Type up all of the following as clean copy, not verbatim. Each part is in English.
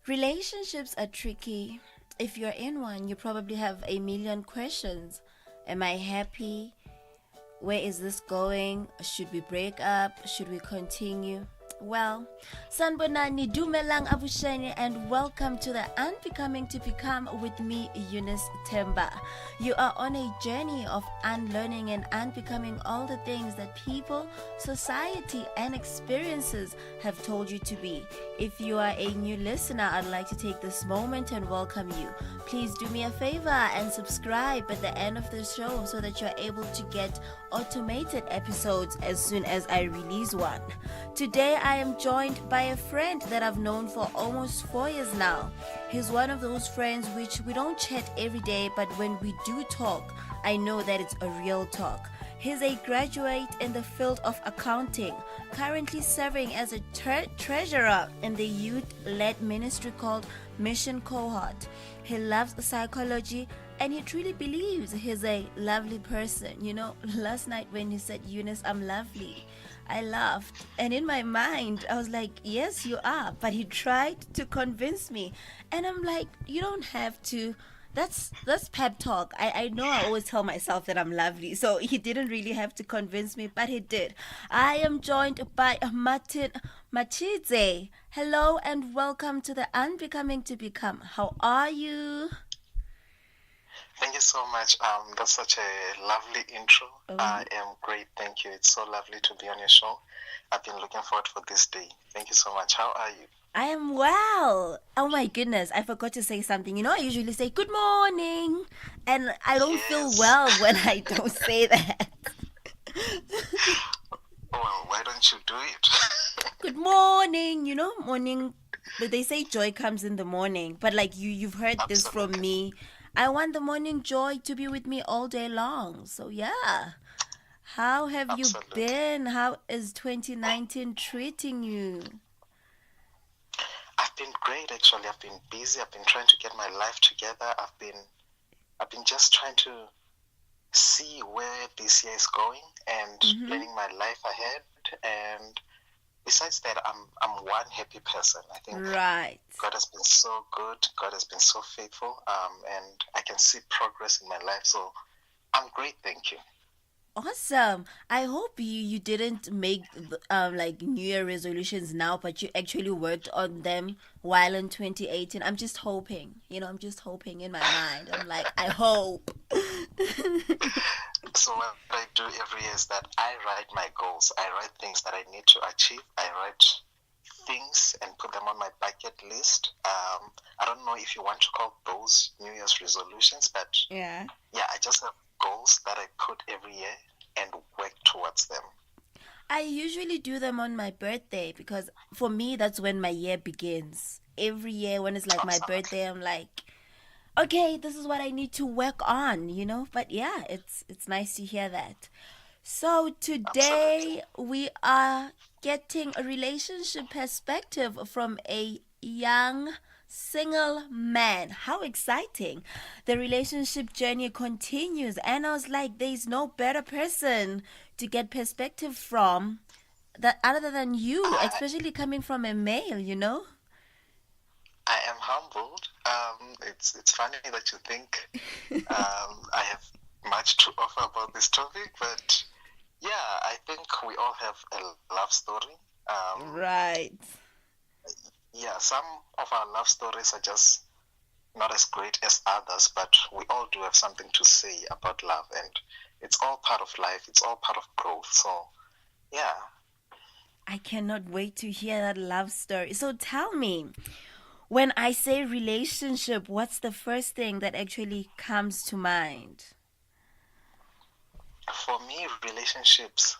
Relationships are tricky. If you're in one, you probably have a million questions. Am I happy? Where is this going? Should we break up? Should we continue? Well, Sanbonani Dumelang Abusheni and welcome to the Unbecoming to Become with me, Eunice Themba. You are on a journey of unlearning and unbecoming all the things that people, society, and experiences have told you to be. If you are a new listener, I'd like to take this moment and welcome you. Please do me a favor and subscribe at the end of the show so that you're able to get automated episodes as soon as I release one. Today I am joined by a friend that I've known for almost 4 years now. He's one of those friends which we don't chat every day, but when we do talk, I know that it's a real talk. He's a graduate in the field of accounting, currently serving as a treasurer in the youth-led ministry called Mission Cohort. He loves psychology and he truly believes he's a lovely person. You know, last night when he said, Eunice, I'm lovely, I laughed. And in my mind, I was like, yes, you are. But he tried to convince me. And I'm like, you don't have to. That's pep talk. I know I always tell myself that I'm lovely. So he didn't really have to convince me, but he did. I am joined by Martin Matshidze. Hello and welcome to the Unbecoming to Become. How are you? Thank you so much. That's such a lovely intro. Oh. I am great. Thank you. It's so lovely to be on your show. I've been looking forward for this day. Thank you so much. How are you? I am well. Oh my goodness, I forgot to say something. You know, I usually say good morning, and I don't feel Yes. well when I don't say that. Well, why don't you do it? Good morning, you know, morning. But they say joy comes in the morning. But like you've heard this from Absolutely. me. I want the morning joy to be with me all day long. So yeah. How have you Absolutely. been? How is 2019 treating you? I've been great actually. I've been busy. I've been trying to get my life together. I've been just trying to see where this year is going and planning my life ahead. And besides that, I'm one happy person. I think Right. God has been so good. God has been so faithful. And I can see progress in my life. So I'm great. Thank you. Awesome. I hope you didn't make like New Year resolutions now, but you actually worked on them while in 2018. I'm just hoping, I'm just hoping in my mind. I'm like, I hope. So what I do every year is that I write my goals. I write things that I need to achieve. I write things and put them on my bucket list. I don't know if you want to call those New Year's resolutions, but Yeah. yeah, I just have goals that I put every year and work towards them. I usually do them on my birthday because for me that's when my year begins. Every year when it's like my Absolutely. birthday, I'm like, okay, this is what I need to work on. But yeah, it's nice to hear that. So Absolutely. today we are getting a relationship perspective from a young single man. How exciting. The relationship journey continues and I was like there's no better person to get perspective from that other than you, I, especially coming from a male. I am humbled. It's funny that you think I have much to offer about this topic, but yeah, I think we all have a love story. Um, Right. yeah, some of our love stories are just not as great as others, but we all do have something to say about love, and it's all part of life. It's all part of growth. So yeah, I cannot wait to hear that love story. So tell me, when I say relationship, what's the first thing that actually comes to mind? for me, relationships,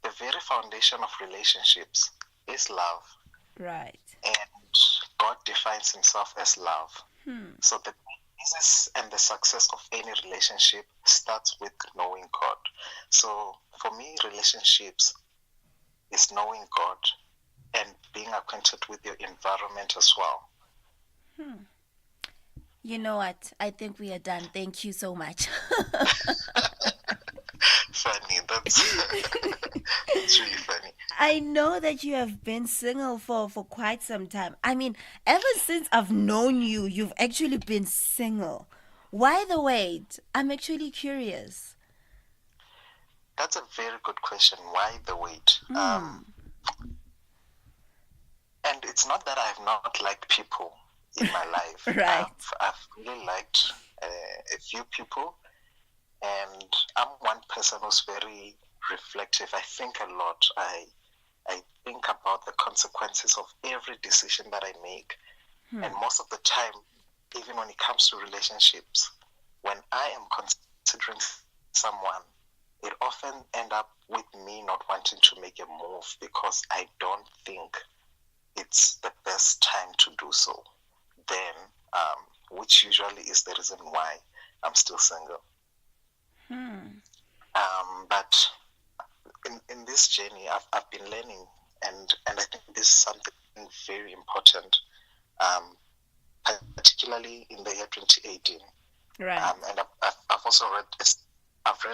the very foundation of relationships is love, Right. and God defines Himself as love. Hmm. So the basis and the success of any relationship starts with knowing God. So for me, relationships is knowing God and being acquainted with your environment as well. You know what? I think we are done. Thank you so much. funny. That's it's really funny. I know that you have been single for quite some time. I mean, ever since I've known you, you've actually been single. Why the wait? I'm actually curious. That's a very good question. Why the wait? And it's not that I've not liked people in my life. Right. I've really liked a few people, and I'm one person who's very reflective. I think a lot. I think about the consequences of every decision that I make, and most of the time, even when it comes to relationships, when I am considering someone, it often ends up with me not wanting to make a move because I don't think it's the best time to do so. Then, which usually is the reason why I'm still single. But in this journey, I've been learning, and I think this is something very important, particularly in the year 2018. Right. And I've also read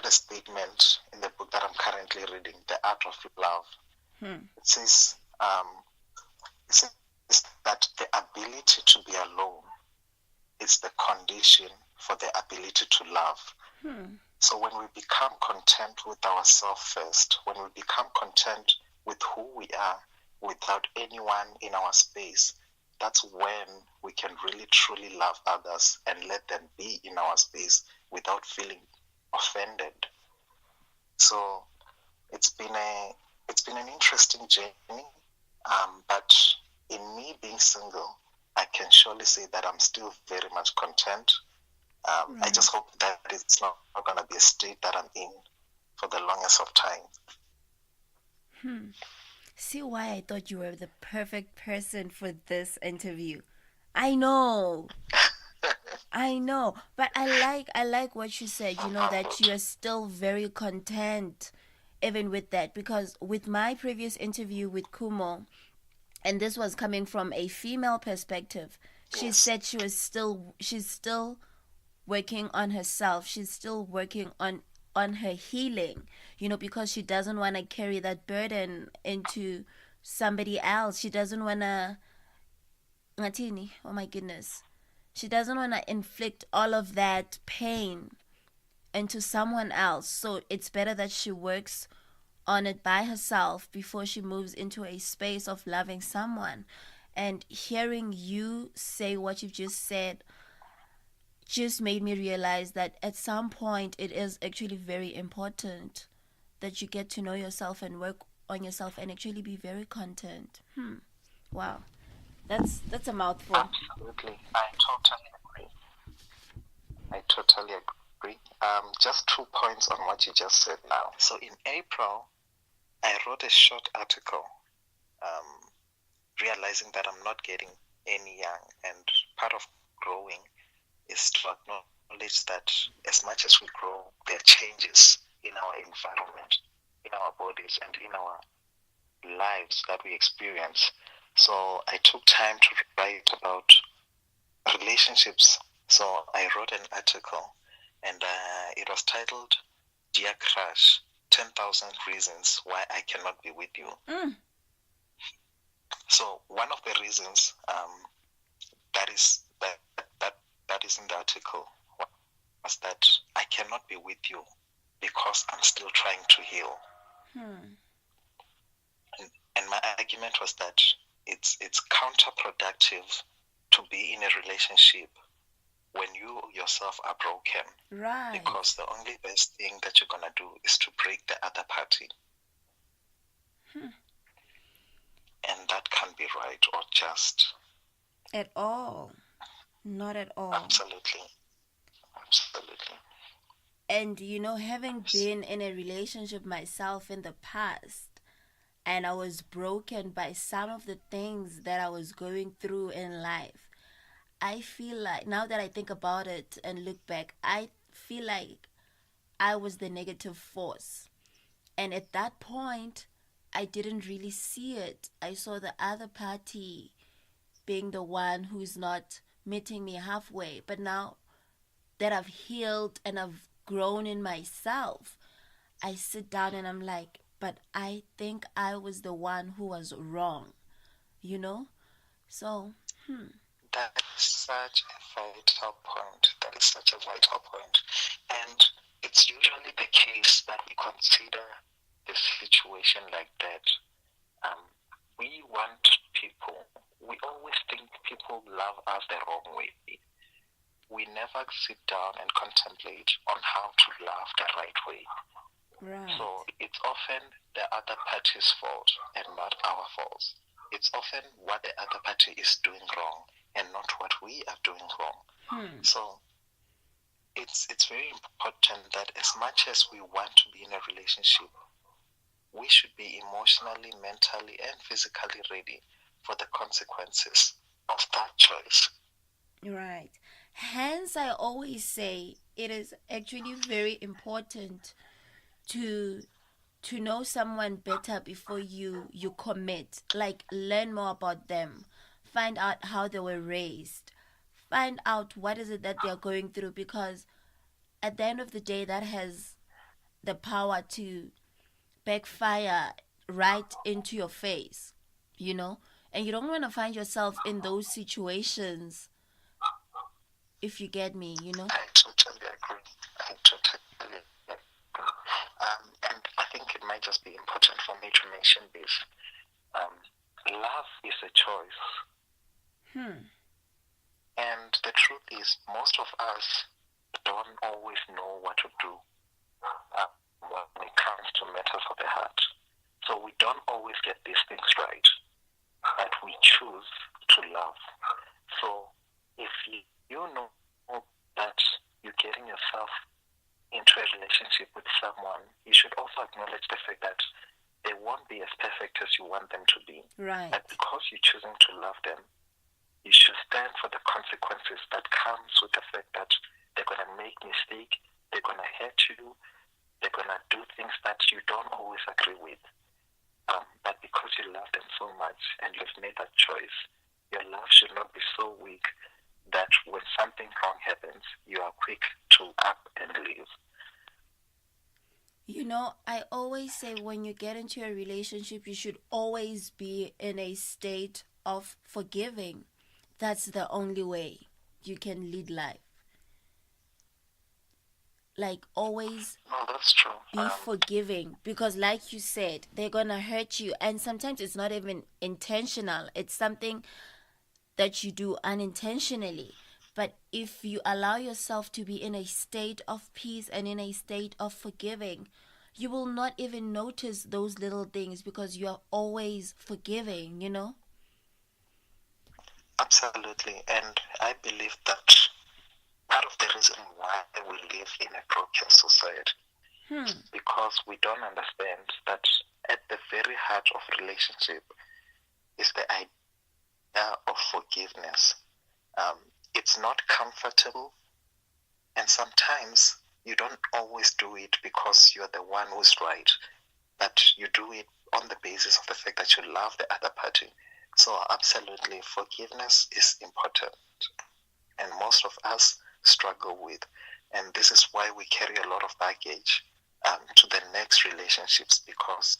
a statement in the book that I'm currently reading, The Art of Love. It says, that the ability to be alone is the condition for the ability to love. So when we become content with ourselves first, when we become content with who we are without anyone in our space, that's when we can really truly love others and let them be in our space without feeling offended. So it's been an interesting journey, but in me being single, I can surely say that I'm still very much content. I just hope that it's not going to be a state that I'm in for the longest of time. See why I thought you were the perfect person for this interview. I know. But I like what you said, that you are still very content even with that, because with my previous interview with Kumo, and this was coming from a female perspective, she said she's still working on herself. She's still working on her healing, because she doesn't want to carry that burden into somebody else. She doesn't want to, Ngatini, oh my goodness. She doesn't want to inflict all of that pain into someone else. So it's better that she works on it by herself before she moves into a space of loving someone. And hearing you say what you've just said just made me realize that at some point it is actually very important that you get to know yourself and work on yourself and actually be very content. Wow. That's a mouthful. Absolutely. I totally agree. Just 2 points on what you just said now. So in April, I wrote a short article realizing that I'm not getting any young, and part of growing is to acknowledge that as much as we grow, there are changes in our environment, in our bodies, and in our lives that we experience. So I took time to write about relationships. So I wrote an article, and it was titled, Dear Crush, 10,000 Reasons Why I Cannot Be With You. So one of the reasons that is in the article was that I cannot be with you because I'm still trying to heal. And my argument was that it's counterproductive to be in a relationship when you yourself are broken. Right. Because the only best thing that you're going to do is to break the other party. And that can't be right or just. At all. Not at all. Absolutely. And having been in a relationship myself in the past, and I was broken by some of the things that I was going through in life, I feel like, now that I think about it and look back, I feel like I was the negative force. And at that point, I didn't really see it. I saw the other party being the one who's not meeting me halfway. But now that I've healed and I've grown in myself, I sit down and I'm like, but I think I was the one who was wrong, you know? So, That is such a vital point. That is such a vital point. And it's usually the case that we consider the situation like that. Um, we want people, we always think people love us the wrong way. We never sit down and contemplate on how to love the right way. right. So it's often the other party's fault and not our fault. It's often what the other party is doing wrong and not what we are doing wrong. So it's very important that as much as we want to be in a relationship, we should be emotionally, mentally, and physically ready for the consequences of that choice. Right. Hence, I always say it is actually very important to know someone better before you commit. Like, learn more about them, find out how they were raised, find out what is it that they are going through, because at the end of the day, that has the power to backfire right into your face, you know. And you don't want to find yourself in those situations, if you get me, you know. I totally agree. I totally agree. And I think it might just be important for me to mention this. Love is a choice. And the truth is, most of us don't always know what to do when it comes to matters of the heart. So we don't always get these things right, but we choose to love. So if you know that you're getting yourself into a relationship with someone, you should also acknowledge the fact that they won't be as perfect as you want them to be. Right. But because you're choosing to love them, you should stand for the consequences that comes with the fact that they're going to make mistakes, they're going to hurt you, they're going to do things that you don't always agree with. But because you love them so much and you've made that choice, your love should not be so weak that when something wrong happens, you are quick to up and leave. You know, I always say when you get into a relationship, you should always be in a state of forgiving. That's the only way you can lead life. Like, always No, that's true. be forgiving, because like you said, they're gonna hurt you, and sometimes it's not even intentional. It's something that you do unintentionally. But if you allow yourself to be in a state of peace and in a state of forgiving, you will not even notice those little things because you are always forgiving, you know? Absolutely. And I believe that part of the reason why we live in a broken society is because we don't understand that at the very heart of relationship is the idea of forgiveness. It's not comfortable, and sometimes you don't always do it because you're the one who's right, but you do it on the basis of the fact that you love the other party. So absolutely, forgiveness is important, and most of us struggle with, and this is why we carry a lot of baggage to the next relationships, because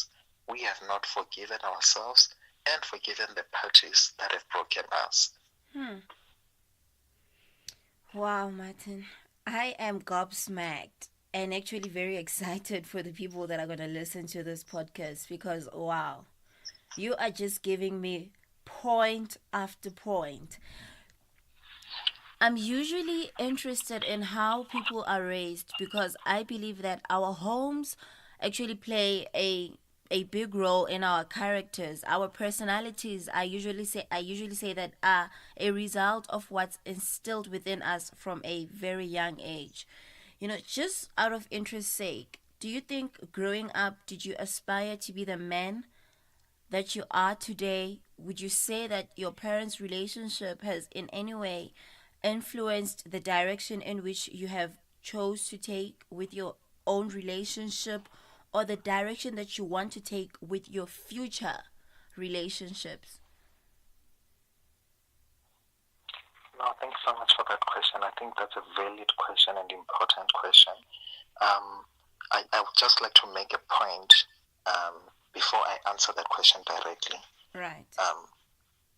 we have not forgiven ourselves and forgiven the parties that have broken us. Wow, Martin. I am gobsmacked and actually very excited for the people that are going to listen to this podcast, because, wow, you are just giving me point after point. I'm usually interested in how people are raised, because I believe that our homes actually play a big role in our characters. Our personalities, I usually say that are a result of what's instilled within us from a very young age. You know, just out of interest sake, do you think growing up did you aspire to be the man that you are today? Would you say that your parents' relationship has in any way influenced the direction in which you have chose to take with your own relationship, or the direction that you want to take with your future relationships? No, thanks so much for that question. I think that's a valid question and important question. I would just like to make a point before I answer that question directly. Right.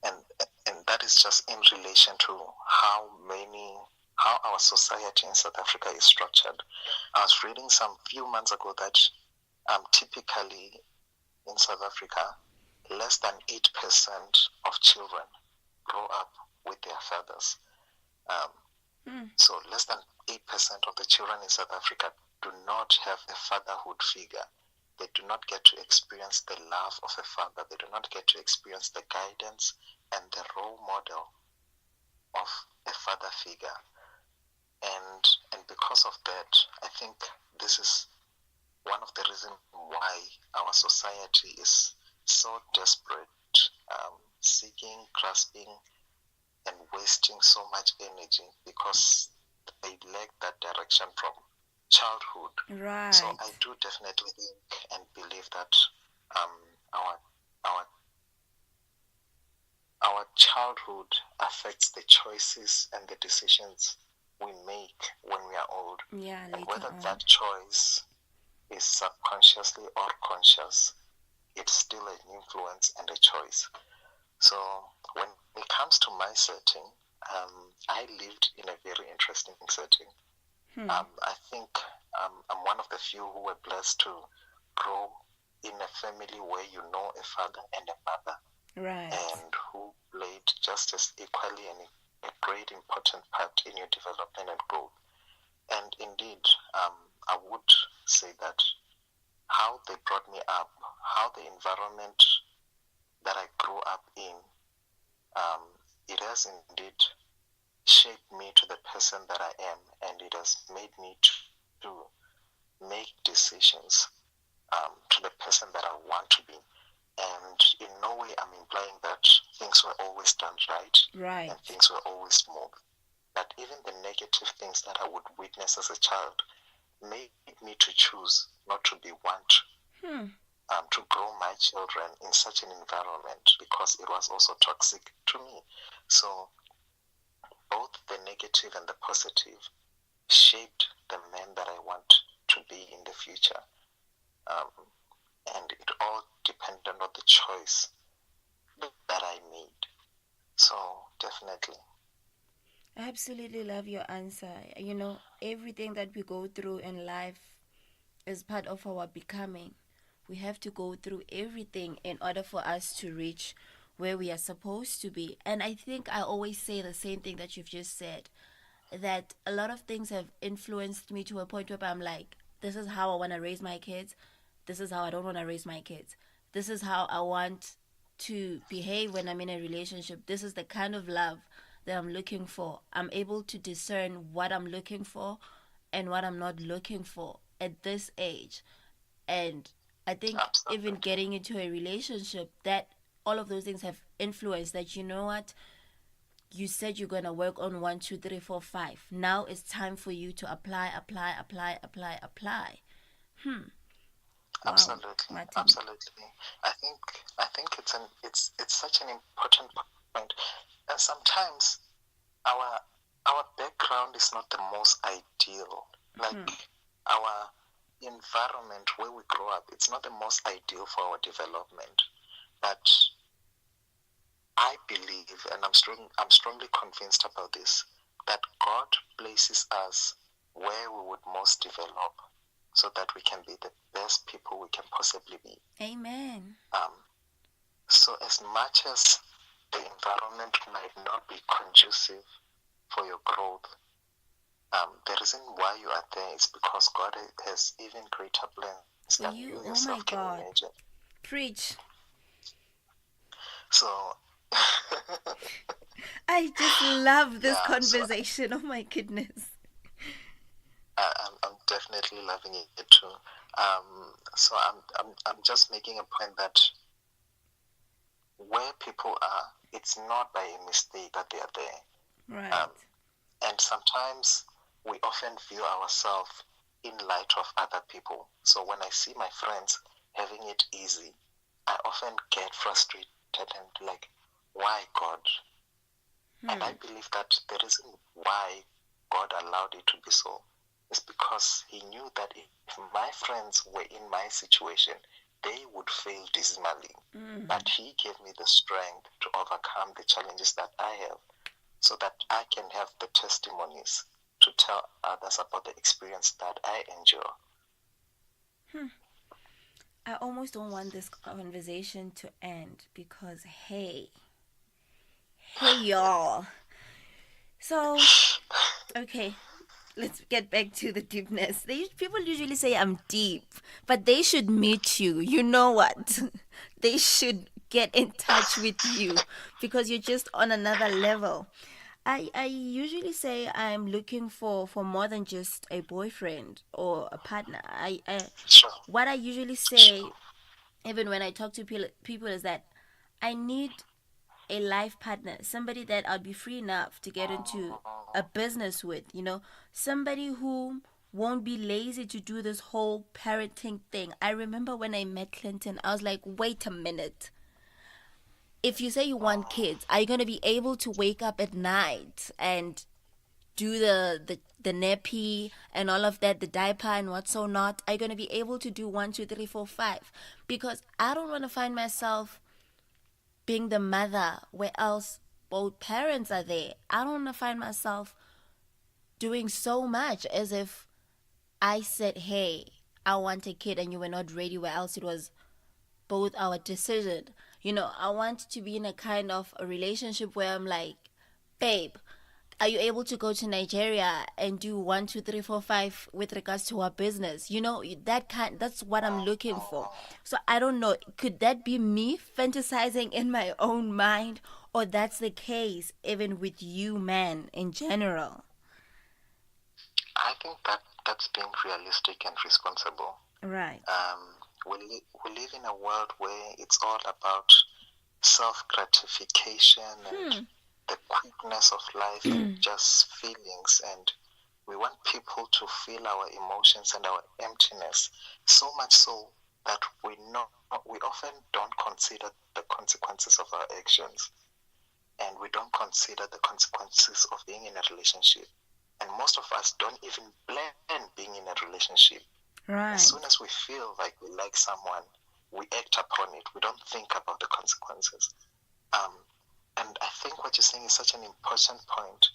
And that is just in relation to how our society in South Africa is structured. I was reading some few months ago that typically in South Africa, less than 8% of children grow up with their fathers. So less than 8% of the children in South Africa do not have a fatherhood figure. They do not get to experience the love of a father. They do not get to experience the guidance and the role model of a father figure. And because of that, I think this is one of the reasons why our society is so desperate, seeking, grasping, and wasting so much energy because they lack that direction from childhood. Right. So I do definitely think and believe that our childhood affects the choices and the decisions we make when we are old. Yeah, and whether on. That choice is subconsciously or conscious, it's still an influence and a choice. So when it comes to my setting, I lived in a very interesting setting. I think I'm one of the few who were blessed to grow in a family where you know a father and a mother, right, and who played just as equally and a great important part in your development and growth. And indeed, I would say that how they brought me up, how the environment that I grew up in, it has indeed shaped me to the person that I am, and it has made me to make decisions to the person that I want to be. And in no way I'm implying that things were always done right, and things were always smooth. But even the negative things that I would witness as a child made me to choose not to be one to grow my children in such an environment, because it was also toxic to me. So both the negative and the positive shaped the man that I want to be in the future. And it all depended on the choice that I made. So definitely. I absolutely love your answer. You know, everything that we go through in life is part of our becoming. We have to go through everything in order for us to reach where we are supposed to be. And I think I always say the same thing that you've just said, that a lot of things have influenced me to a point where I'm like, this is how I want to raise my kids. This is how I don't want to raise my kids. This is how I want to behave when I'm in a relationship. This is the kind of love that I'm looking for. I'm able to discern what I'm looking for and what I'm not looking for at this age. And I think Absolutely. even getting into a relationship, that all of those things have influenced that, you know what, you said you're going to work on 1, 2, 3, 4, 5. Now it's time for you to apply. Wow, Absolutely. Martin. Absolutely. I think it's such an important point. And sometimes our background is not the most ideal. Like our environment where we grow up, it's not the most ideal for our development. But I believe, and I'm strongly convinced about this, that God places us where we would most develop, so that we can be the best people we can possibly be. Amen. So as much as the environment might not be conducive for your growth, the reason why you are there is because God has even greater plans than you yourself can imagine. Preach. So I just love this conversation. So, oh my goodness. I'm definitely loving it too. So I'm just making a point that where people are, it's not by a mistake that they are there. Right. And sometimes we often view ourselves in light of other people. So when I see my friends having it easy, I often get frustrated and like, why God? And I believe that the reason why God allowed it to be so is because he knew that if my friends were in my situation, they would fail dismally. But he gave me the strength to overcome the challenges that I have so that I can have the testimonies to tell others about the experience that I endure. I almost don't want this conversation to end because, hey, y'all. So, okay, let's get back to the deepness. People usually say I'm deep, but they should meet you. You know what? They should get in touch with you because you're just on another level. I usually say I'm looking for more than just a boyfriend or a partner. Sure. What I usually say, even when I talk to people, is that I need a life partner, somebody that I'll be free enough to get into a business with, somebody who won't be lazy to do this whole parenting thing. I remember when I met Clinton, I was like, wait a minute. If you say you want kids, are you going to be able to wake up at night and do the nappy and all of that, the diaper and what's so not? Are you going to be able to do 1, 2, 3, 4, 5? Because I don't want to find myself being the mother where else both parents are there. I don't want to find myself doing so much as if I said, hey, I want a kid and you were not ready, where else it was both our decision. I want to be in a kind of a relationship where I'm like, babe, are you able to go to Nigeria and do 1, 2, 3, 4, 5 with regards to our business? That's what I'm looking for. So I don't know, could that be me fantasizing in my own mind, or that's the case even with you men in general? I think that's being realistic and responsible. Right. We live in a world where it's all about self-gratification and the quickness of life and just feelings, and we want people to feel our emotions and our emptiness, so much so that we often don't consider the consequences of our actions, and we don't consider the consequences of being in a relationship, and most of us don't even plan being in a relationship. Right. As soon as we feel like we like someone, we act upon it. We don't think about the consequences. And I think what you're saying is such an important point,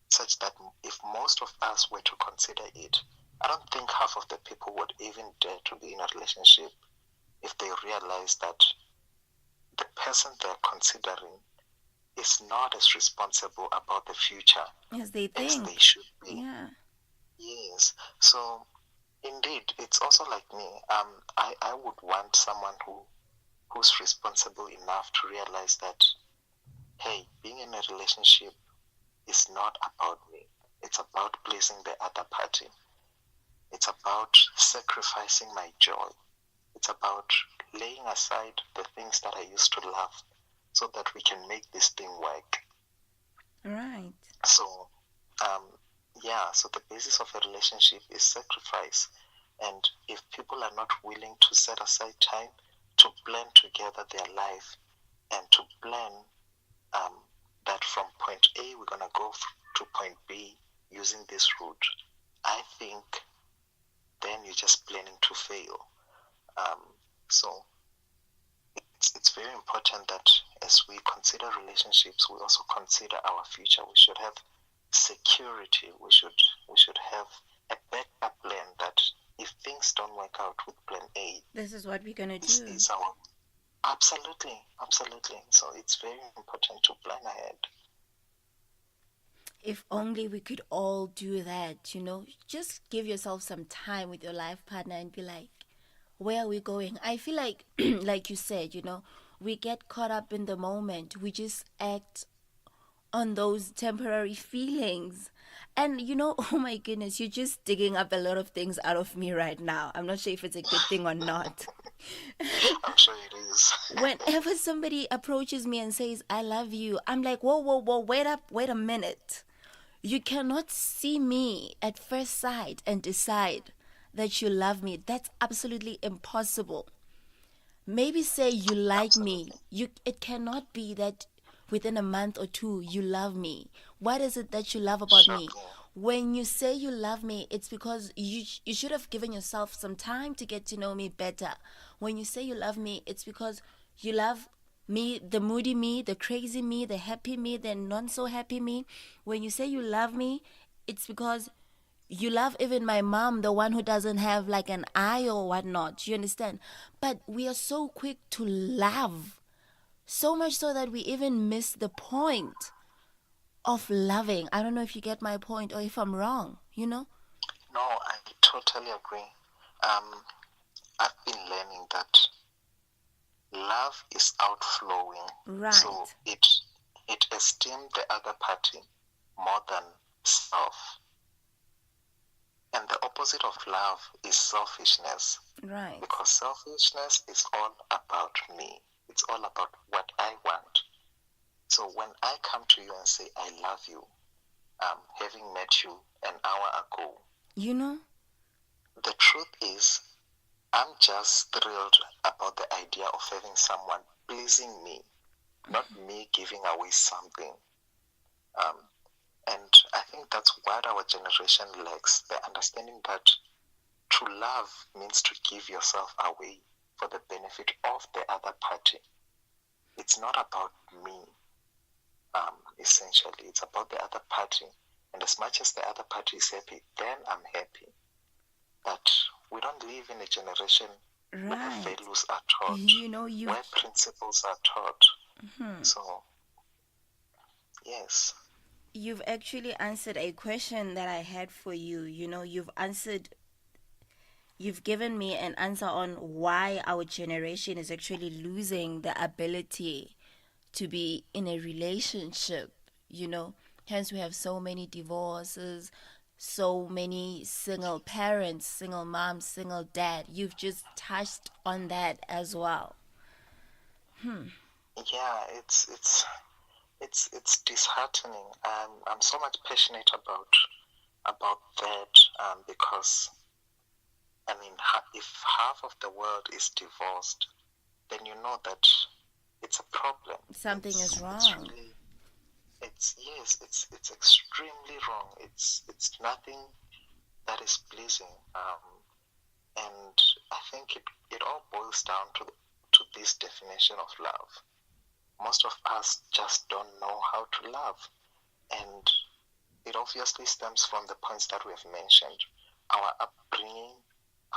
such that if most of us were to consider it, I don't think half of the people would even dare to be in a relationship if they realize that the person they're considering is not as responsible about the future as they think. As they should be. Yeah. Yes. So indeed, it's also like me. I would want someone who's responsible enough to realize that, hey, being in a relationship is not about me. It's about pleasing the other party. It's about sacrificing my joy. It's about laying aside the things that I used to love so that we can make this thing work. Right. So, so the basis of a relationship is sacrifice. And if people are not willing to set aside time to plan together their life and to plan that from point A we're going to go to point B using this route, I think then you're just planning to fail. So it's very important that as we consider relationships, we also consider our future. We should have security. We should have a backup plan that if things don't work out with plan A, this is what we're going to do. Is our absolutely. So it's very important to plan ahead. If only we could all do that, just give yourself some time with your life partner and be like, where are we going? I feel like, like you said, we get caught up in the moment. We just act on those temporary feelings. And, oh my goodness, you're just digging up a lot of things out of me right now. I'm not sure if it's a good thing or not. I'm sure it is. Whenever somebody approaches me and says, I love you, I'm like, whoa, wait a minute. You cannot see me at first sight and decide that you love me. That's absolutely impossible. Maybe say you like me. It cannot be that within a month or two you love me. What is it that you love about me? when you say you love me, it's because you should have given yourself some time to get to know me better. When you say you love me, it's because you love me, the moody me, the crazy me, the happy me, the not so happy me. When you say you love me, it's because you love even my mom, the one who doesn't have like an eye or whatnot. You understand? But we are so quick to love, so much so that we even miss the point of loving. I don't know if you get my point or if I'm wrong, you know? No, I totally agree. I've been learning that love is outflowing. Right. So it esteems the other party more than self. And the opposite of love is selfishness. Right. Because selfishness is all about me. It's all about what I want. So when I come to you and say, I love you, having met you an hour ago, you know, the truth is, I'm just thrilled about the idea of having someone pleasing me, not me giving away something. And I think that's what our generation lacks, the understanding that to love means to give yourself away for the benefit of the other party. It's not about me, essentially. It's about the other party. And as much as the other party is happy, then I'm happy. But we don't live in a generation where the values are taught, where principles are taught. So, yes. You've actually answered a question that I had for you. You know, you've given me an answer on why our generation is actually losing the ability to be in a relationship, you know. Hence, we have so many divorces, so many single parents, single moms, single dad. You've just touched on that as well. Yeah, it's disheartening. I'm so much passionate about that because I mean, if half of the world is divorced, then you know that it's a problem. Something is wrong. It's extremely wrong. It's nothing that is pleasing. And I think it all boils down to this definition of love. Most of us just don't know how to love. And it obviously stems from the points that we have mentioned. Our upbringing,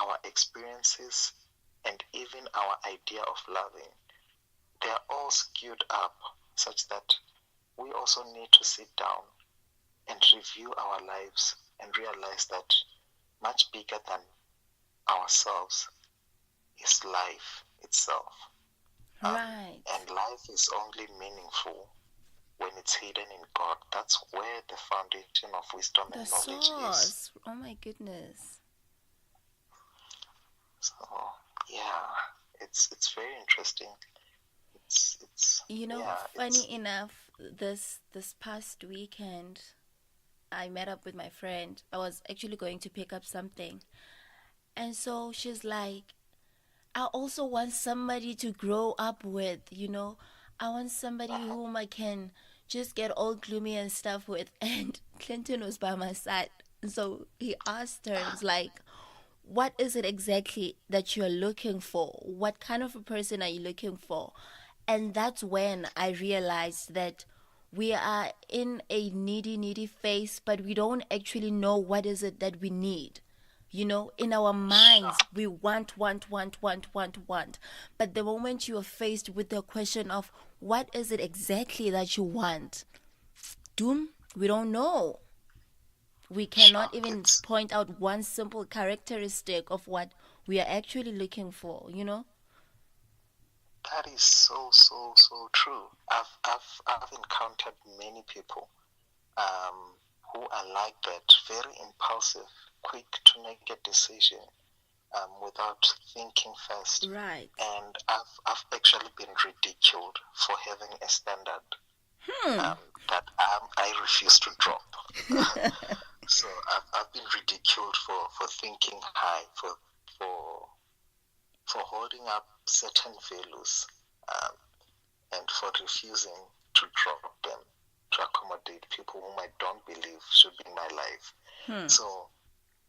our experiences, and even our idea of loving. They are all skewed up such that we also need to sit down and review our lives and realize that much bigger than ourselves is life itself. Right. And life is only meaningful when it's hidden in God. That's where the foundation of wisdom and knowledge is. Oh my goodness. So yeah, it's very interesting. It's funny enough, this past weekend I met up with my friend. I was actually going to pick up something. And so she's like, I also want somebody to grow up with, you know. I want somebody whom I can just get all gloomy and stuff with. And Clinton was by my side. So he asked her, it's like, what is it exactly that you're looking for? What kind of a person are you looking for? And that's when I realized that we are in a needy phase, but we don't actually know what is it that we need. You know, in our minds, we want. But the moment you are faced with the question of what is it exactly that you want, we don't know. We cannot even point out one simple characteristic of what we are actually looking for, you know? That is so true. I've encountered many people who are like that, very impulsive, quick to make a decision without thinking first. Right. And I've actually been ridiculed for having a standard that I refuse to drop. So I've been ridiculed for thinking high, for holding up certain values, and for refusing to drop them. to accommodate people whom I don't believe should be in my life. So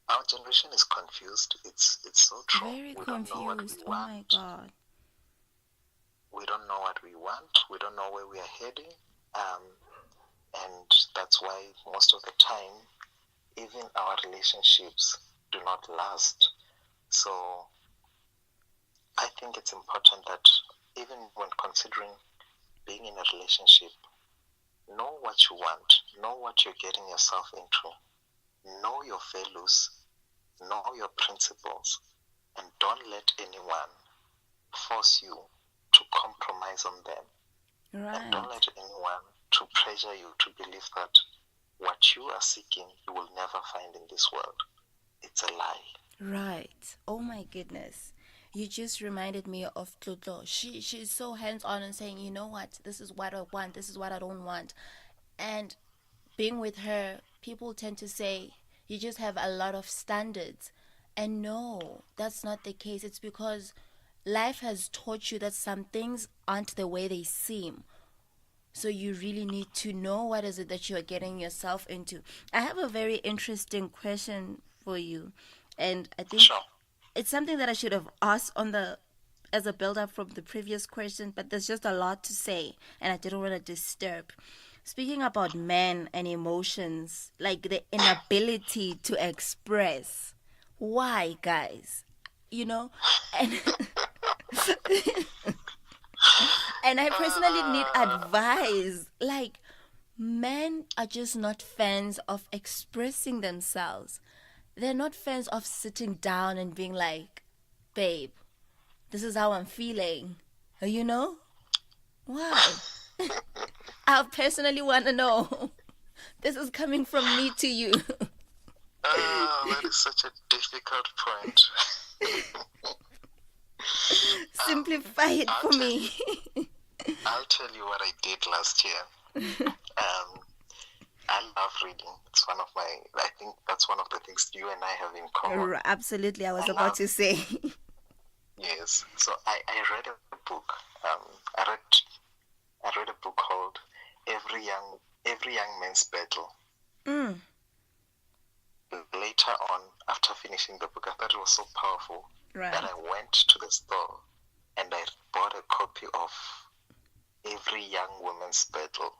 our generation is confused. It's so true. Very We confused. don't know what we Oh want. my God. We don't know what we want. We don't know where we are heading. And that's why most of the time, even our relationships do not last. So I think it's important that even when considering being in a relationship, know what you want, know what you're getting yourself into, know your values, know your principles, and don't let anyone force you to compromise on them. Right. And don't let anyone to pressure you to believe that what you are seeking you will never find in this world. It's a lie. Right. Oh my goodness. You just reminded me of Tlotlo. She's so hands-on and saying, you know what, this is what I want, this is what I don't want. And being with her, people tend to say, you just have a lot of standards. And no, that's not the case. It's because life has taught you that some things aren't the way they seem. So you really need to know what is it that you are getting yourself into. I have a very interesting question for you. And I think Sure. it's something that I should have asked as a build up from the previous question, but there's just a lot to say and I didn't want to disturb. Speaking about men and emotions, like the inability to express. Why, guys? You know? And and I personally need advice. Like, men are just not fans of expressing themselves. They're not fans of sitting down and being like, babe, this is how I'm feeling. You know? Why? I personally want to know. This is coming from me to you. That is such a difficult point. Simplify it for me. I'll tell you what I did last year. I love reading. It's one of I think that's one of the things you and I have in common. Absolutely, I was about to say. Yes. So I read a book. I read a book called Every Young Man's Battle. Later on, after finishing the book, I thought it was so powerful that I went to the store and I bought a copy of Every Young Woman's Battle.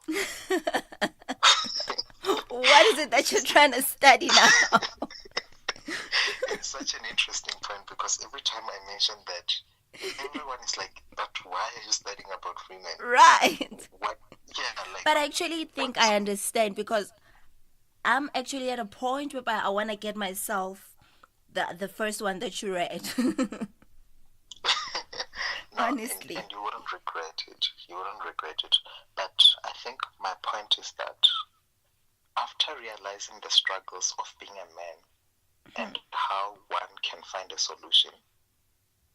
What is it that you're trying to study now? It's such an interesting point because every time I mention that, everyone is like, but why are you studying about women? Right. What? Yeah, like. But I actually think I understand because I'm actually at a point where I want to get myself the first one that you read. No, honestly. And you wouldn't regret it. You wouldn't regret it. But I think my point is that after realizing the struggles of being a man and how one can find a solution,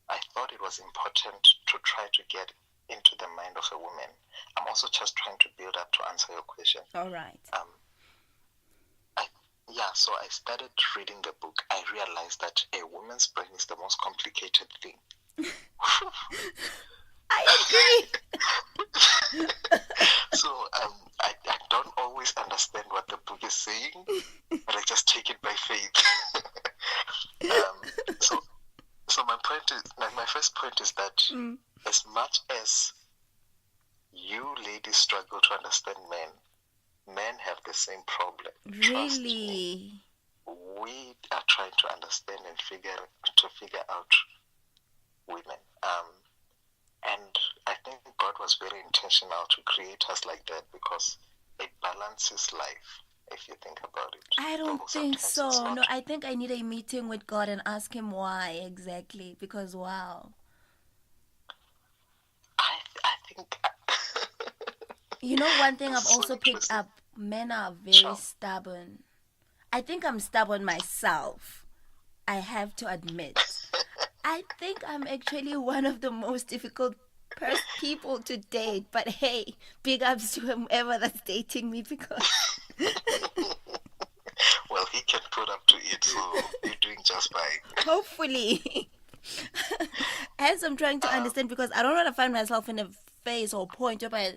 I thought it was important to try to get into the mind of a woman. I'm also just trying to build up to answer your question. All right. So I started reading the book. I realized that a woman's brain is the most complicated thing. I agree. So I don't always understand what the book is saying, but I just take it by faith. So my first point is that as much as you ladies struggle to understand men have the same problem. Trust me. We are trying to understand and figure out women. And I think God was very intentional to create us like that because it balances life, if you think about it. I don't think so. No, I think I need a meeting with God and ask him why exactly. Because wow. I think you know, one thing I've also picked up, men are very stubborn. I think I'm stubborn myself. I have to admit. I think I'm actually one of the most difficult people to date. But hey, big ups to whoever that's dating me because... Well, he can put up to it, so you're doing just fine. Hopefully. As I'm trying to understand, because I don't want to find myself in a phase or point where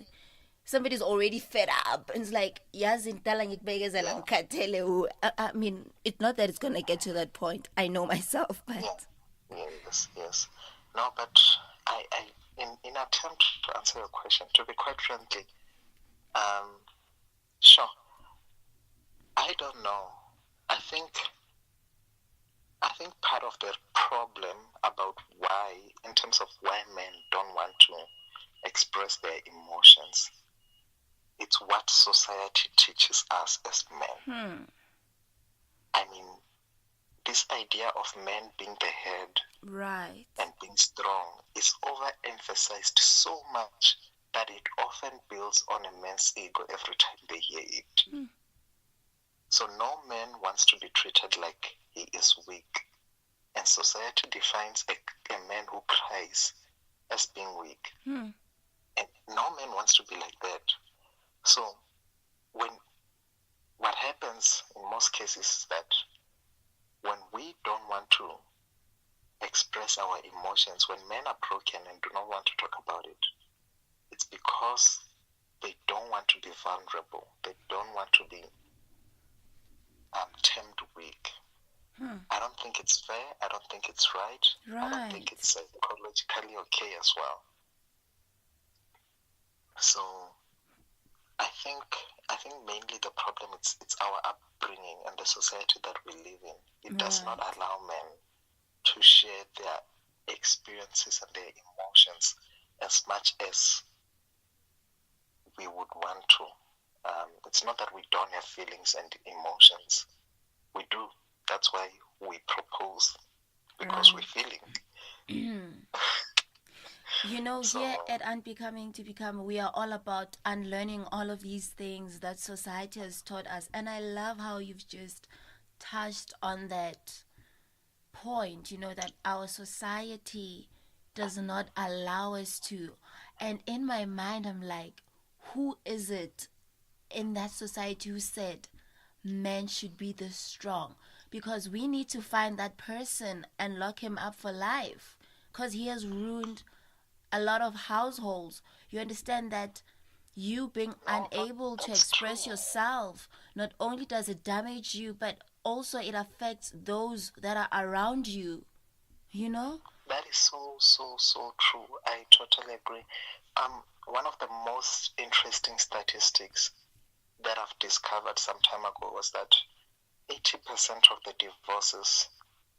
somebody's already fed up and it's like, yazi ngidala ngikubekezela Yeah. ngikhathele. I mean, it's not that it's gonna get to that point. I know myself, but Yeah. Yes. No, but I in attempt to answer your question, to be quite frankly, sure. I don't know. I think part of the problem about why, in terms of why men don't want to express their emotions, it's what society teaches us as men. I mean, this idea of men being the head, right, and being strong is overemphasized so much that it often builds on a man's ego every time they hear it. So no man wants to be treated like he is weak. And society defines a man who cries as being weak. And no man wants to be like that. So what happens in most cases is that when we don't want to express our emotions, when men are broken and do not want to talk about it, it's because they don't want to be vulnerable. They don't want to be termed weak. I don't think it's fair. I don't think it's right. I don't think it's psychologically okay as well. So I think mainly the problem it's our upbringing and the society that we live in. It does not allow men to share their experiences and their emotions as much as we would want to. It's not that we don't have feelings and emotions. We do. That's why we propose, because we're feeling. You know, here at Unbecoming to Become, we are all about unlearning all of these things that society has taught us. And I love how you've just touched on that point, that our society does not allow us to. And in my mind, I'm like, who is it in that society who said men should be this strong? Because we need to find that person and lock him up for life, because he has ruined a lot of households. You understand that you being unable to express yourself, not only does it damage you, but also it affects those that are around you, That is so true. I totally agree. One of the most interesting statistics that I've discovered some time ago was that 80% of the divorces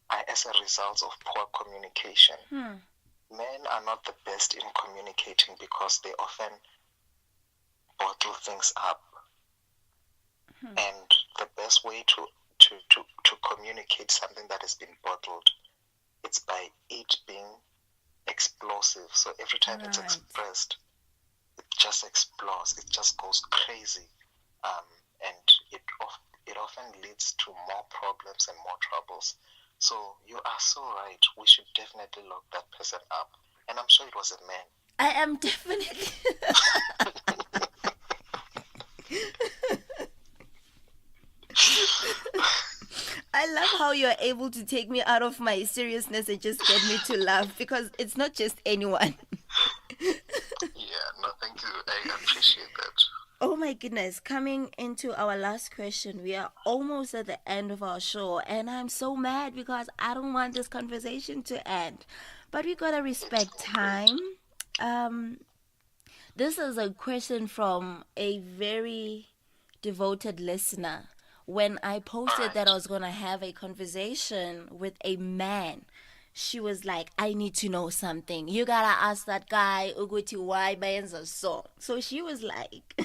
are as a result of poor communication. Men are not the best in communicating because they often bottle things up. And the best way to communicate something that has been bottled, it's by it being explosive. So every time it's expressed, it just explodes. It just goes crazy. And it often leads to more problems and more troubles. So you are so right. We should definitely lock that person up. And I'm sure it was a man. I am definitely. I love how you're able to take me out of my seriousness and just get me to laugh, because it's not just anyone. Yeah, no, thank you. I appreciate that. Oh my goodness, coming into our last question, we are almost at the end of our show, and I'm so mad because I don't want this conversation to end. But we gotta respect time. This is a question from a very devoted listener. When I posted that I was gonna have a conversation with a man, she was like, I need to know something. You gotta ask that guy Uguti why bayenza so. So she was like,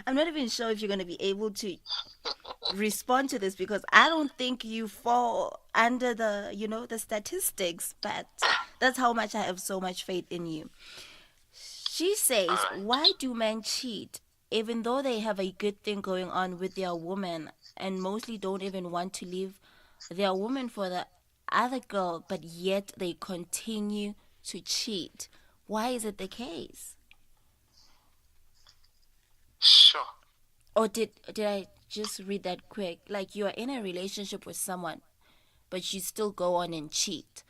I'm not even sure if you're gonna be able to respond to this, because I don't think you fall under the statistics, but that's how much I have so much faith in you. She says, why do men cheat even though they have a good thing going on with their woman, and mostly don't even want to leave their woman for the other girl, but yet they continue to cheat? Why is it the case? Sure. Or did I just read that quick? Like, you are in a relationship with someone, but you still go on and cheat.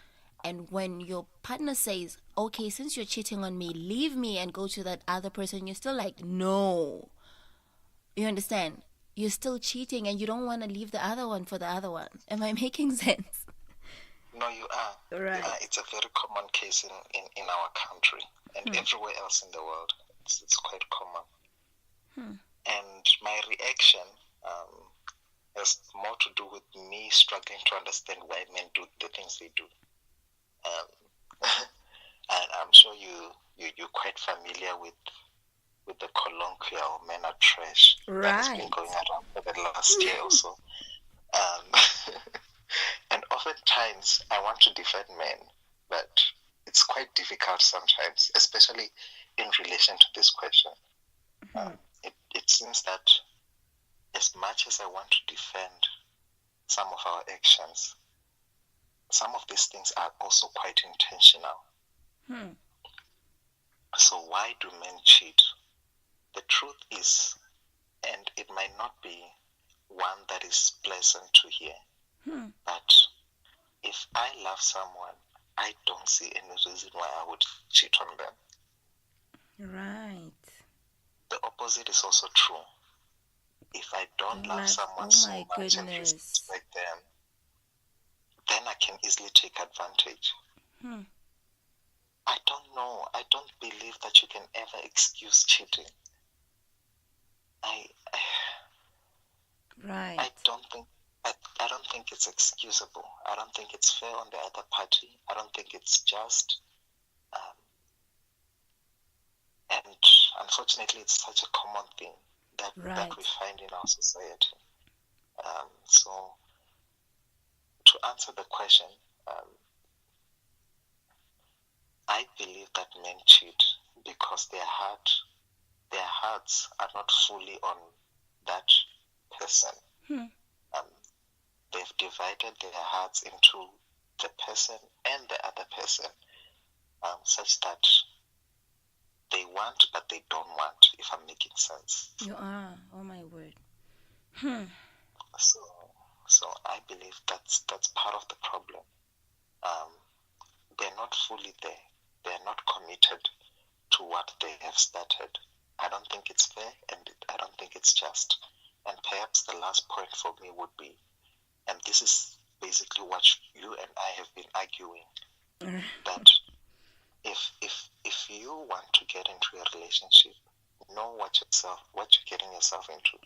And when your partner says, okay, since you're cheating on me, leave me and go to that other person, you're still like, no. You understand? You're still cheating and you don't want to leave the other one for the other one. Am I making sense? No, you are. Right. You are. It's a very common case in our country and everywhere else in the world. It's quite common. And my reaction has more to do with me struggling to understand why men do the things they do. And I'm sure you're quite familiar with the colloquial "men are trash" that has been going around for the last year or so. And oftentimes I want to defend men, but it's quite difficult sometimes, especially in relation to this question. It seems that as much as I want to defend some of our actions, some of these things are also quite intentional. So why do men cheat? The truth is, and it might not be one that is pleasant to hear, but if I love someone, I don't see any reason why I would cheat on them. Right. The opposite is also true. If I don't love someone so much and respect them, then I can easily take advantage. I don't know. I don't believe that you can ever excuse cheating. Right. I don't think it's excusable. I don't think it's fair on the other party. I don't think it's just. And unfortunately, it's such a common thing that we find in our society. So, to answer the question, I believe that men cheat because their hearts are not fully on that person. They've divided their hearts into the person and the other person, such that they want but they don't want, if I'm making sense. You are. Oh my word. So I believe that's part of the problem. They're not fully there. They're not committed to what they have started. I don't think it's fair, and I don't think it's just. And perhaps the last point for me would be, and this is basically what you and I have been arguing, that if you want to get into a relationship, know what you're getting yourself into.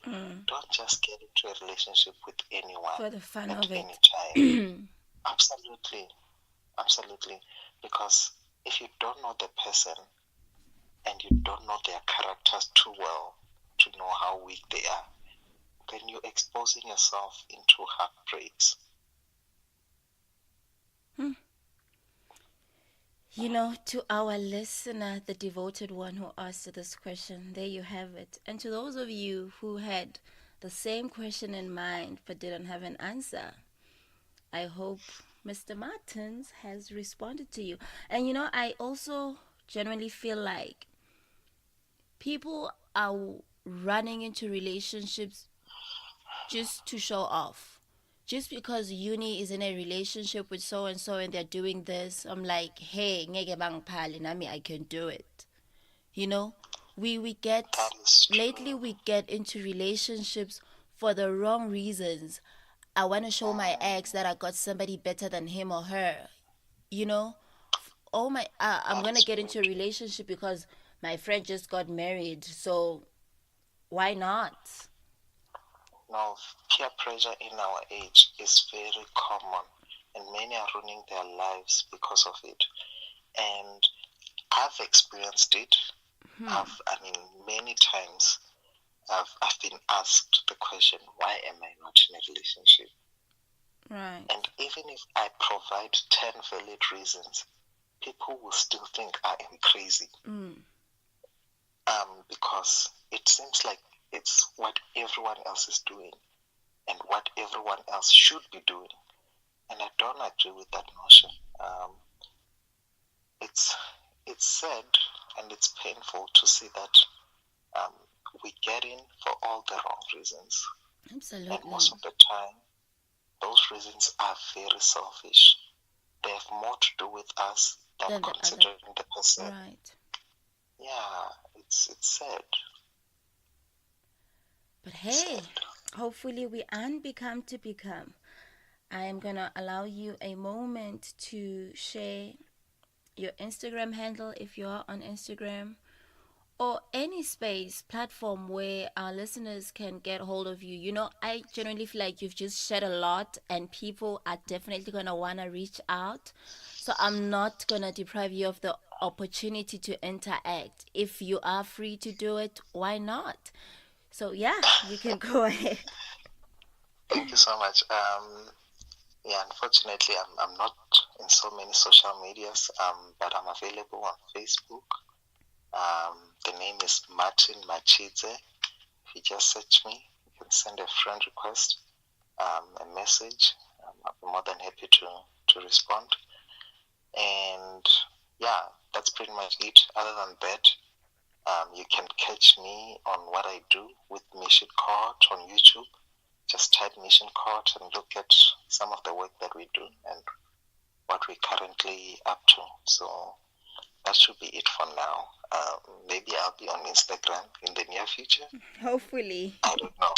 Don't just get into a relationship with anyone for the fun at of it. any time. Absolutely. Because if you don't know the person and you don't know their characters too well to know how weak they are, then you're exposing yourself into heartbreaks. You know, to our listener, the devoted one who asked this question, there you have it. And to those of you who had the same question in mind but didn't have an answer, I hope Mr. Martins has responded to you. And you know, I also generally feel like people are running into relationships just to show off. Just because Uni is in a relationship with so and so and they're doing this, I'm like, hey, ngeke bangiphala nami, I can do it. You know, we get lately we get into relationships for the wrong reasons. I want to show my ex that I got somebody better than him or her. You know, I'm gonna get into a relationship because my friend just got married, so why not? Now, peer pressure in our age is very common, and many are ruining their lives because of it. And I've experienced it. Many times I've been asked the question, why am I not in a relationship? Right. And even if I provide 10 valid reasons, people will still think I am crazy. Because it seems like it's what everyone else is doing and what everyone else should be doing. And I don't agree with that notion. It's sad and it's painful to see that we get in for all the wrong reasons. Absolutely. And most of the time, those reasons are very selfish. they have more to do with us than the considering the person. Right. Yeah, it's sad. But hey, hopefully we unbecome to become. I am gonna allow you a moment to share your Instagram handle if you are on Instagram, or any space platform where our listeners can get hold of you. You know, I generally feel like you've just shared a lot and people are definitely going to want to reach out. So I'm not going to deprive you of the opportunity to interact. If you are free to do it, why not? So yeah, you can go ahead. Thank you so much. Yeah, unfortunately, I'm not in so many social medias, but I'm available on Facebook. The name is Martin Matshidze. If you just search me, you can send a friend request, a message. I'll be more than happy to respond. And yeah, that's pretty much it. Other than that, you can catch me on what I do with Mission Court on YouTube. Just type Mission Court and look at some of the work that we do and what we're currently up to. So that should be it for now. Maybe I'll be on Instagram in the near future. Hopefully. I don't know.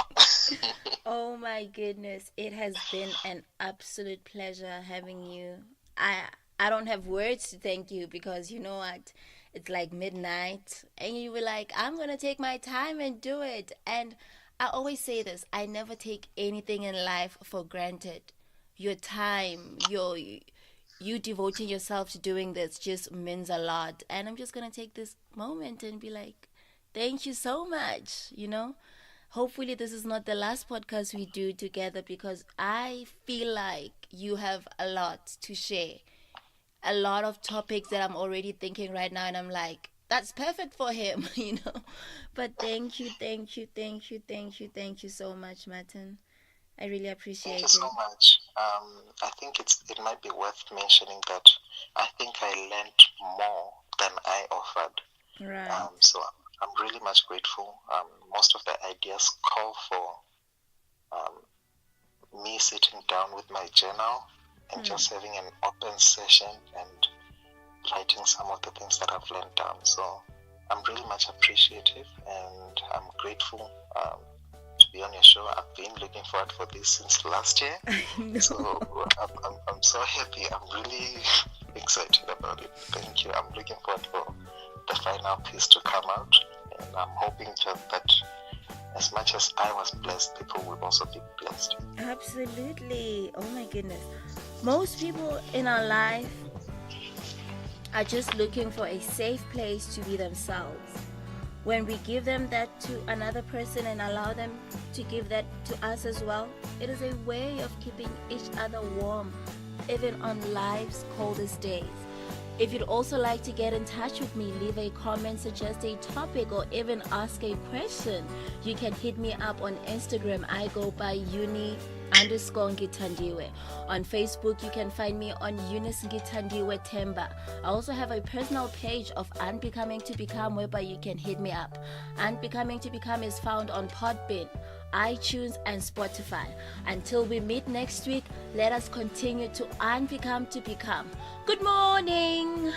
Oh my goodness, it has been an absolute pleasure having you. I don't have words to thank you because you know what? It's like midnight and you were like, I'm going to take my time and do it. And I always say this, I never take anything in life for granted. Your time, you devoting yourself to doing this just means a lot. And I'm just going to take this moment and be like, thank you so much, you know? Hopefully this is not the last podcast we do together because I feel like you have a lot to share. A lot of topics that I'm already thinking right now and I'm like, that's perfect for him, you know. But thank you, thank you, thank you, thank you, thank you so much, Martin. I really appreciate Thank you it. so much. I think it might be worth mentioning that I think I learned more than I offered. Right. So I'm really much grateful. Most of the ideas call for me sitting down with my journal and just having an open session and writing some of the things that I've learned down. So I'm really much appreciative and I'm grateful to be on your show. I've been looking forward for this since last year. So I'm so happy. I'm really excited about it. Thank you. I'm looking forward for the final piece to come out. And I'm hoping that as much as I was blessed, people will also be blessed. Absolutely. Oh my goodness. Most people in our life are just looking for a safe place to be themselves. When we give them that to another person and allow them to give that to us as well, it is a way of keeping each other warm, even on life's coldest days. If you'd also like to get in touch with me, leave a comment, suggest a topic, or even ask a question, you can hit me up on Instagram. I go by Uni_Ngithandiwe. On Facebook, you can find me on Eunice Themba. I also have a personal page of Unbecoming to Become whereby you can hit me up. Unbecoming to Become is found on Podbean, iTunes, and Spotify. Until we meet next week, let us continue to unbecome to become. Good morning.